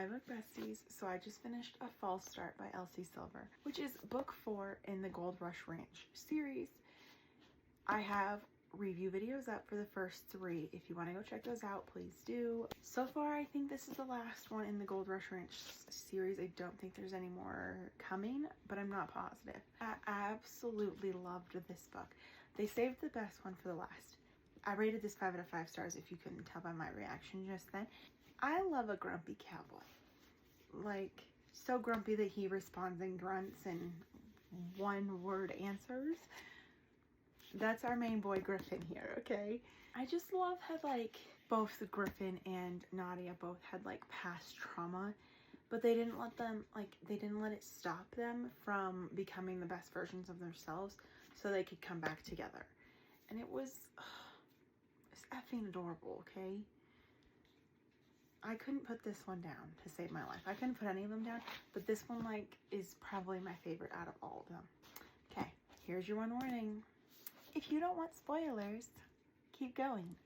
Hi book besties. So I just finished A False Start by Elsie, which is book 4 in the Gold Rush Ranch series. I have review videos up for the first 3. If you want to go check those out, please do. So far, I think this is the last one in the Gold Rush Ranch series. I don't think there's any more coming, but I'm not positive. I absolutely loved this book. They saved the best one for the last. I rated this 5 out of 5 stars if you couldn't tell by my reaction just then. I love a grumpy cowboy. Like, so grumpy that he responds in grunts and one-word answers. That's our main boy Griffin here, okay? I just love how, like, both Griffin and Nadia both had, like, past trauma, but they didn't let them, like, they didn't let it stop them from becoming the best versions of themselves so they could come back together. And it was, it's effing adorable, okay? I couldn't put this one down to save my life. I couldn't put any of them down, but this one, like, is probably my favorite out of all of them. Okay, here's your one warning. If you don't want spoilers, keep going.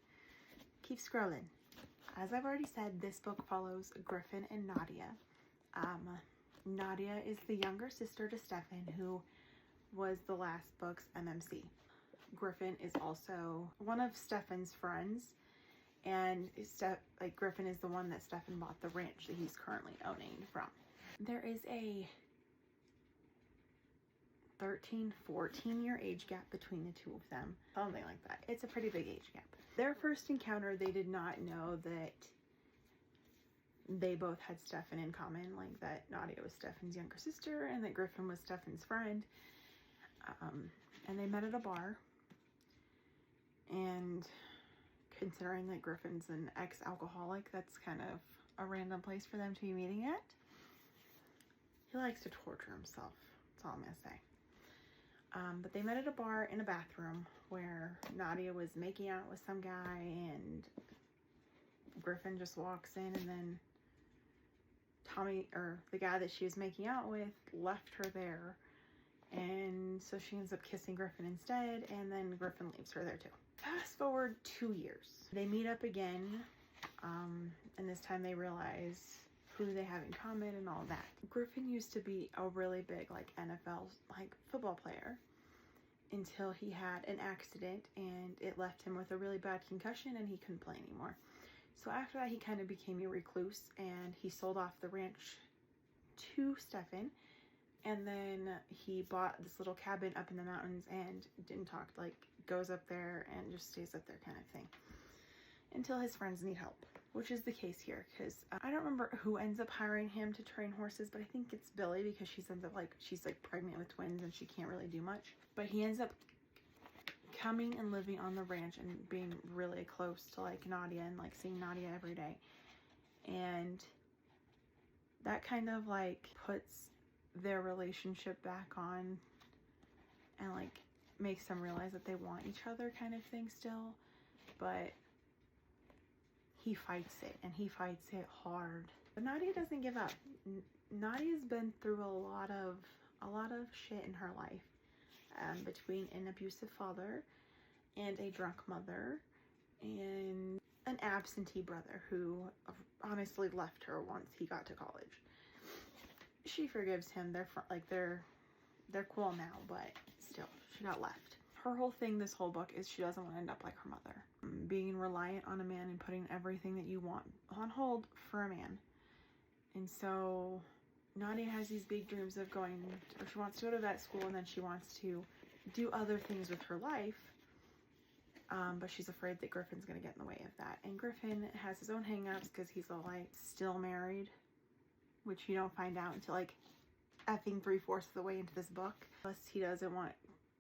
Keep scrolling. As I've already said, this book follows Griffin and Nadia. Nadia is the younger sister to Stefan, who was the last book's MMC. Griffin is also one of Stefan's friends, and Griffin is the one that Stefan bought the ranch that he's currently owning from. There is a 13-14 year age gap between the two of them, something like that. It's a pretty big age gap. Their first encounter, they did not know that they both had Stefan in common, like that Nadia was Stefan's younger sister and that Griffin was Stefan's friend. And they met at a bar, and considering that Griffin's an ex-alcoholic, that's kind of a random place for them to be meeting at. He likes to torture himself, that's all I'm gonna say. But they met at a bar in a bathroom where Nadia was making out with some guy, and Griffin just walks in, and then Tommy, or the guy that she was making out with, left her there, and so she ends up kissing Griffin instead, and then Griffin leaves her there too. Fast forward 2 years. They meet up again, and this time they realize who they have in common and all that. Griffin used to be a really big, like, NFL, like, football player until he had an accident and it left him with a really bad concussion and he couldn't play anymore. So after that, he kind of became a recluse and he sold off the ranch to Stefan. And then he bought this little cabin up in the mountains and didn't talk, like, goes up there and just stays up there kind of thing until his friends need help, which is the case here, because I don't remember who ends up hiring him to train horses, but I think it's Billy, because she's pregnant with twins and she can't really do much. But he ends up coming and living on the ranch and being really close to, like, Nadia and, like, seeing Nadia every day. And that kind of, like, puts their relationship back on and, like, makes them realize that they want each other kind of thing still. But he fights it, and he fights it hard. But Nadia doesn't give up. Nadia's been through a lot of shit in her life, between an abusive father and a drunk mother and an absentee brother who honestly left her once he got to college. She forgives him. They're cool now, but still, she got left. Her whole thing this whole book is she doesn't want to end up like her mother, being reliant on a man and putting everything that you want on hold for a man. And so Nadia has these big dreams of she wants to go to vet school, and then she wants to do other things with her life, but she's afraid that Griffin's gonna get in the way of that. And Griffin has his own hang-ups because he's all, like, still married, which you don't find out until, like, effing 3/4 of the way into this book. Plus, he doesn't want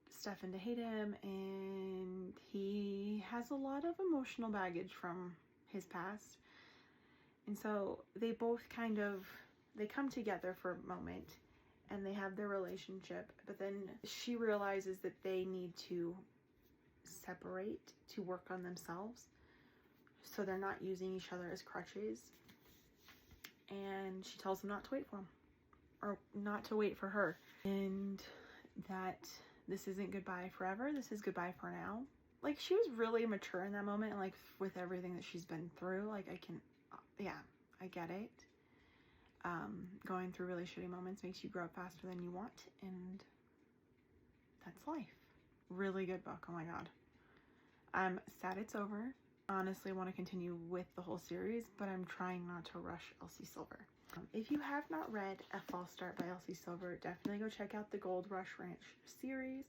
Stefan to hate him, and he has a lot of emotional baggage from his past. And so they both they come together for a moment and they have their relationship, but then she realizes that they need to separate to work on themselves, so they're not using each other as crutches. And she tells him not to wait for him, or not to wait for her, and that this isn't goodbye forever, this is goodbye for now. Like, she was really mature in that moment, and, like, with everything that she's been through, like, I get it. Going through really shitty moments makes you grow up faster than you want, and that's life. Really good book. Oh my god. I'm sad it's over. Honestly, I want to continue with the whole series, but I'm trying not to rush Elsie Silver. If you have not read A False Start by Elsie Silver, definitely go check out the Gold Rush Ranch series.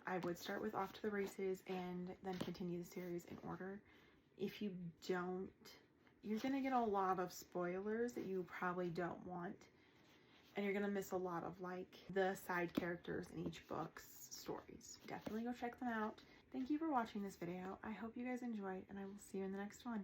I would start with Off to the Races and then continue the series in order. If you don't, you're going to get a lot of spoilers that you probably don't want. And you're going to miss a lot of like the side characters in each book's stories. Definitely go check them out. Thank you for watching this video. I hope you guys enjoyed, and I will see you in the next one.